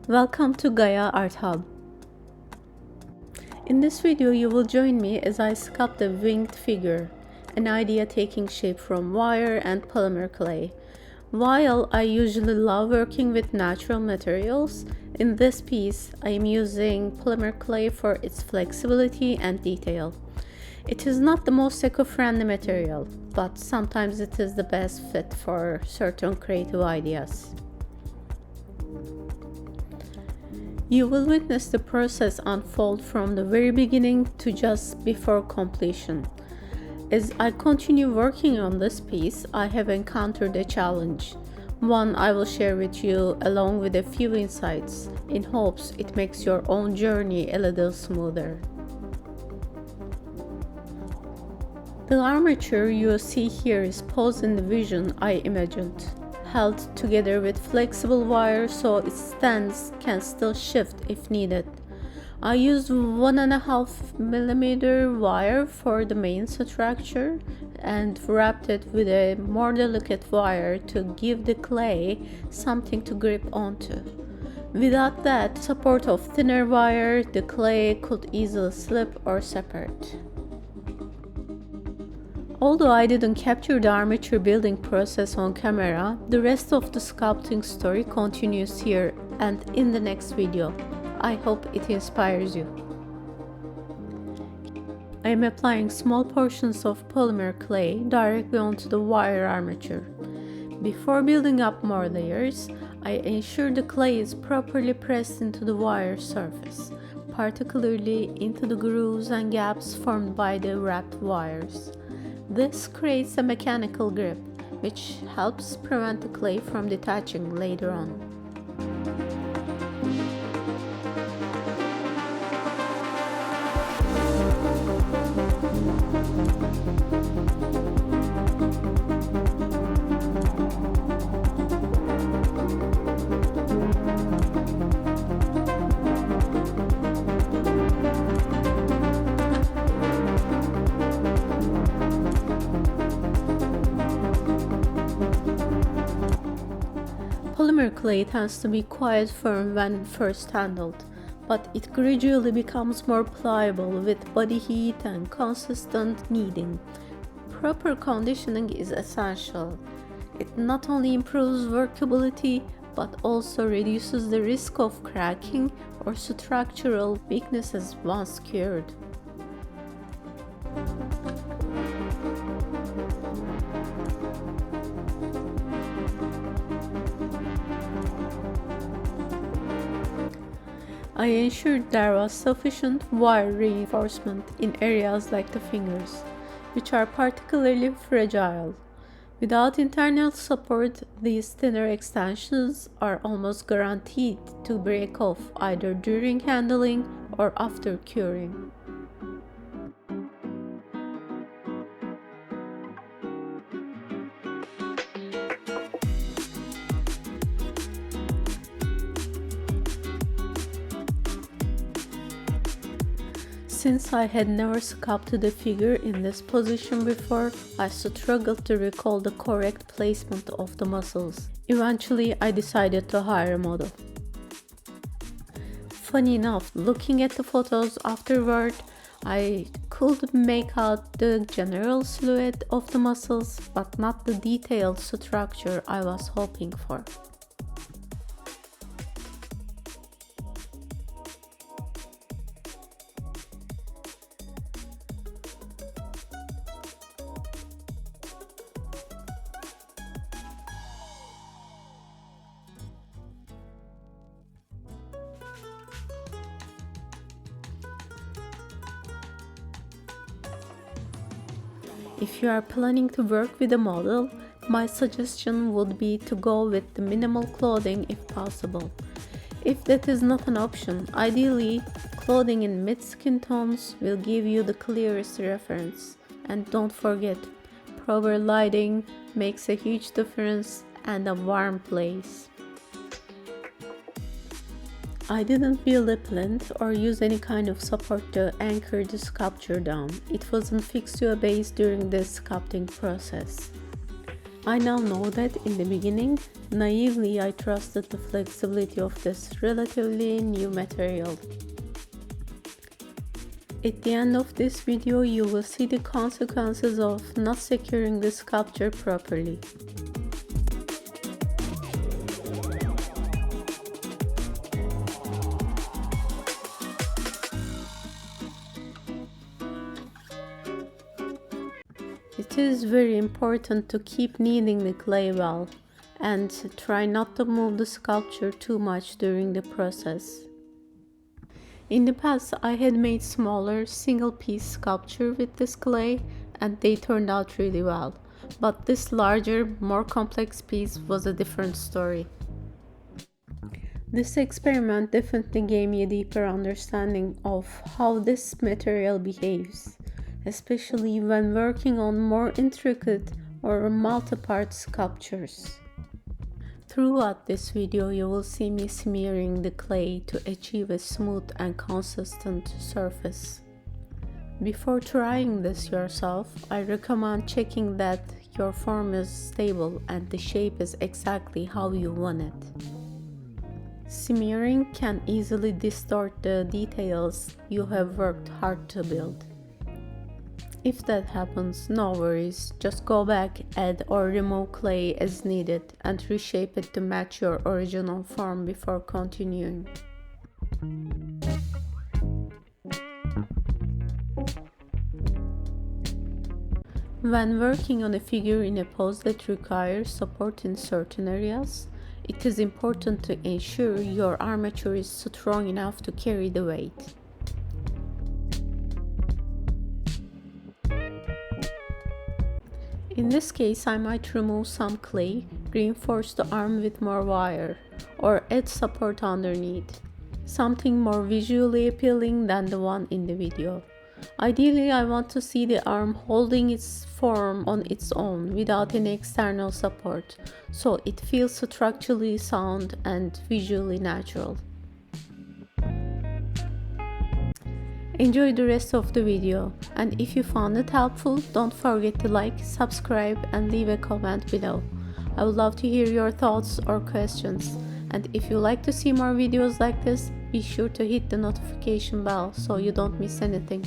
Welcome to Gaia Art Hub. In this video you will join me as I sculpt a winged figure, an idea taking shape from wire and polymer clay. While I usually love working with natural materials, in this piece I am using polymer clay for its flexibility and detail. It is not the most eco-friendly material, but sometimes it is the best fit for certain creative ideas. You will witness the process unfold from the very beginning to just before completion. As I continue working on this piece, I have encountered a challenge, one I will share with you along with a few insights, in hopes it makes your own journey a little smoother. The armature you see here is posed in the vision I imagined, held together with flexible wire so its stance can still shift if needed. I used 1.5 mm wire for the main structure and wrapped it with a more delicate wire to give the clay something to grip onto. Without that support of thinner wire, the clay could easily slip or separate. Although I didn't capture the armature building process on camera, the rest of the sculpting story continues here and in the next video. I hope it inspires you. I am applying small portions of polymer clay directly onto the wire armature. Before building up more layers, I ensure the clay is properly pressed into the wire surface, particularly into the grooves and gaps formed by the wrapped wires. This creates a mechanical grip, which helps prevent the clay from detaching later on. Polymer clay tends to be quite firm when first handled, but it gradually becomes more pliable with body heat and consistent kneading. Proper conditioning is essential. It not only improves workability, but also reduces the risk of cracking or structural weaknesses once cured. I ensured there was sufficient wire reinforcement in areas like the fingers, which are particularly fragile. Without internal support, these thinner extensions are almost guaranteed to break off either during handling or after curing. Since I had never sculpted a figure in this position before, I struggled to recall the correct placement of the muscles. Eventually, I decided to hire a model. Funny enough, looking at the photos afterward, I could make out the general silhouette of the muscles, but not the detailed structure I was hoping for. If you are planning to work with a model, my suggestion would be to go with the minimal clothing if possible. If that is not an option, ideally, clothing in mid-skin tones will give you the clearest reference. And don't forget, proper lighting makes a huge difference and a warm place. I didn't build a plinth or use any kind of support to anchor the sculpture down. It wasn't fixed to a base during the sculpting process. I now know that in the beginning, naively I trusted the flexibility of this relatively new material. At the end of this video, you will see the consequences of not securing the sculpture properly. It is very important to keep kneading the clay well and try not to move the sculpture too much during the process. In the past, I had made smaller single-piece sculpture with this clay and they turned out really well. But this larger, more complex piece was a different story. This experiment definitely gave me a deeper understanding of how this material behaves, especially when working on more intricate or multi-part sculptures. Throughout this video, you will see me smearing the clay to achieve a smooth and consistent surface. Before trying this yourself, I recommend checking that your form is stable and the shape is exactly how you want it. Smearing can easily distort the details you have worked hard to build. If that happens, no worries, just go back, add or remove clay as needed and reshape it to match your original form before continuing. When working on a figure in a pose that requires support in certain areas, it is important to ensure your armature is strong enough to carry the weight. In this case, I might remove some clay, reinforce the arm with more wire, or add support underneath, something more visually appealing than the one in the video. Ideally, I want to see the arm holding its form on its own without any external support, so it feels structurally sound and visually natural. Enjoy the rest of the video, and if you found it helpful, don't forget to like, subscribe and leave a comment below. I would love to hear your thoughts or questions, and if you like to see more videos like this, be sure to hit the notification bell so you don't miss anything.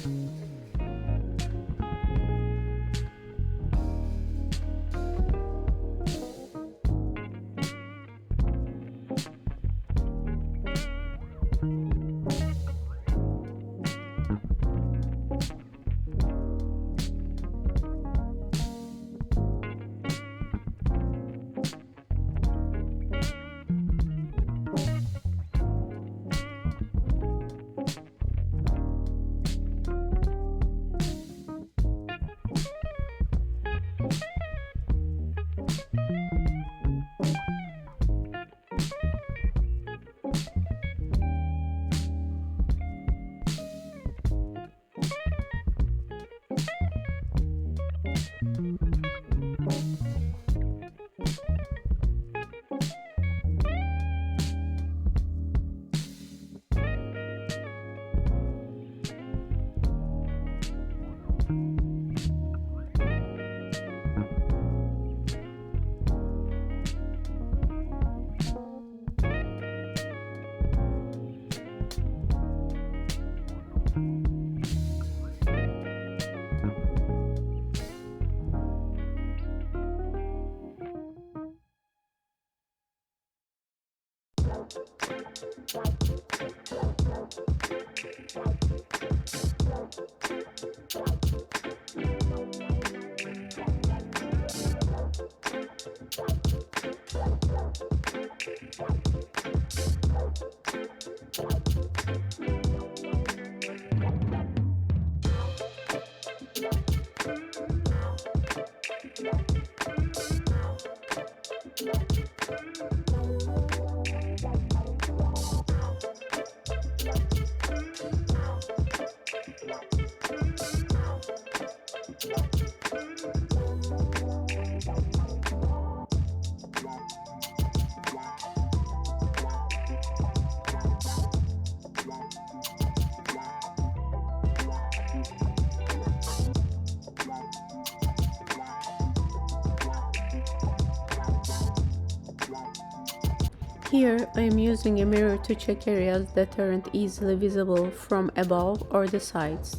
Here I am using a mirror to check areas that aren't easily visible from above or the sides.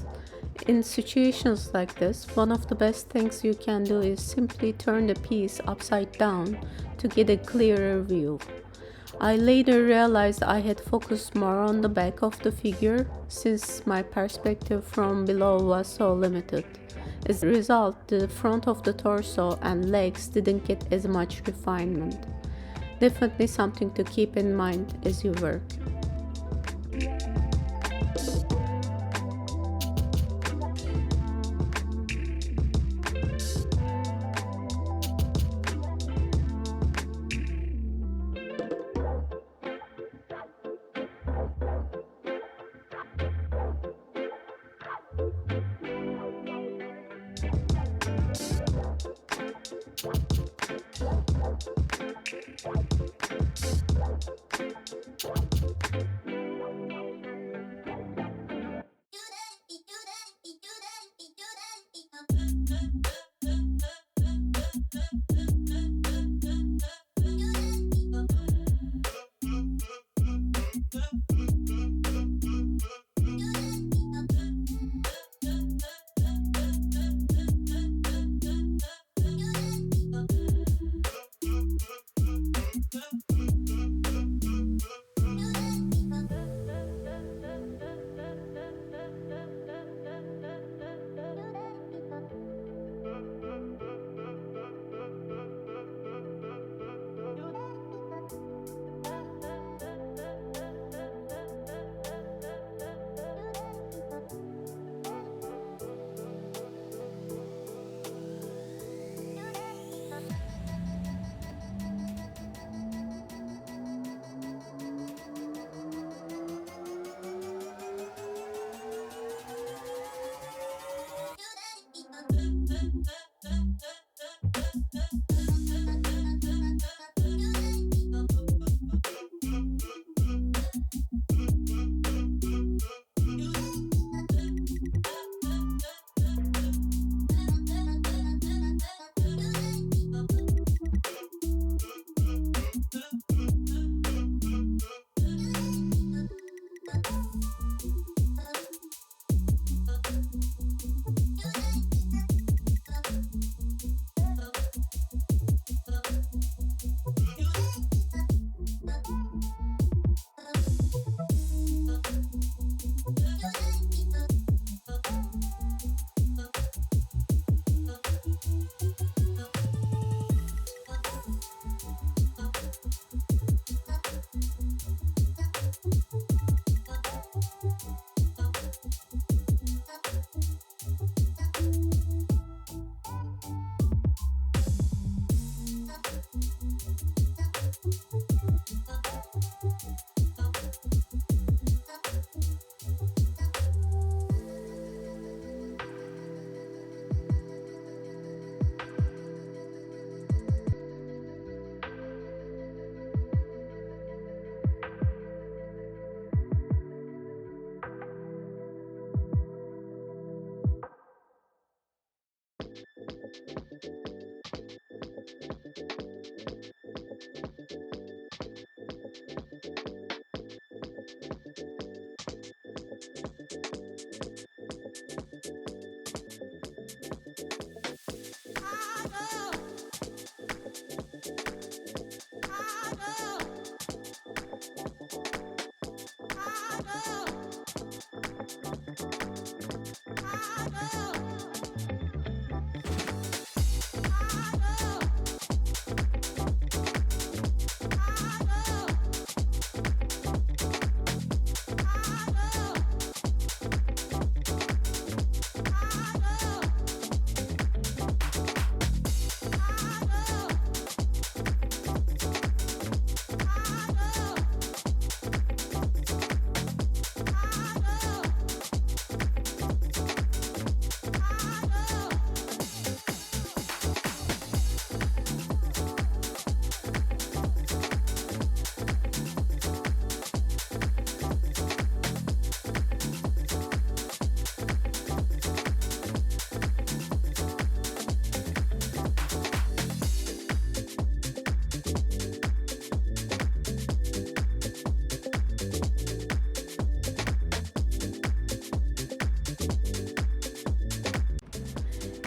In situations like this, one of the best things you can do is simply turn the piece upside down to get a clearer view. I later realized I had focused more on the back of the figure since my perspective from below was so limited. As a result, the front of the torso and legs didn't get as much refinement. Definitely something to keep in mind as you work.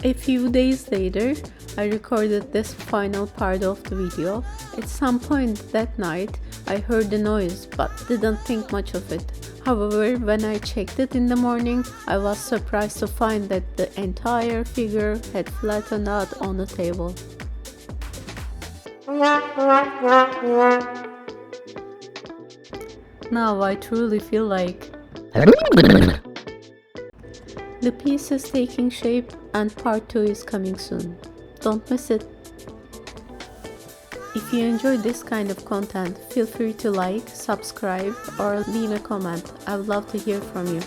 A few days later, I recorded this final part of the video. At some point that night, I heard the noise but didn't think much of it. However, when I checked it in the morning, I was surprised to find that the entire figure had flattened out on the table. Now I truly feel like the piece is taking shape and part 2 is coming soon. Don't miss it. If you enjoy this kind of content, feel free to like, subscribe, or leave a comment. I would love to hear from you.